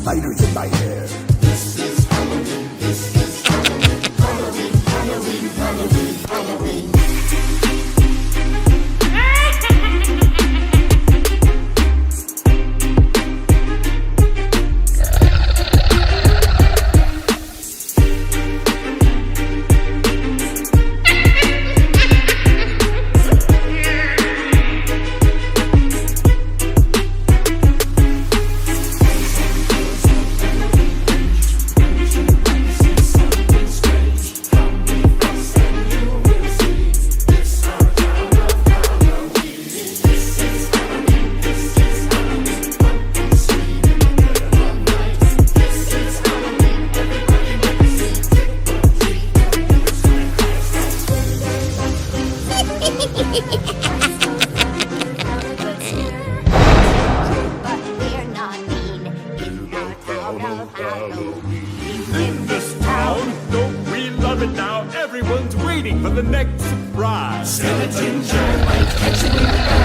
spiders in my hair. This is Halloween, this is Halloween, Halloween, Halloween, Halloween, Halloween. Everyone's waiting for the next surprise. Skeleton giant might catch me.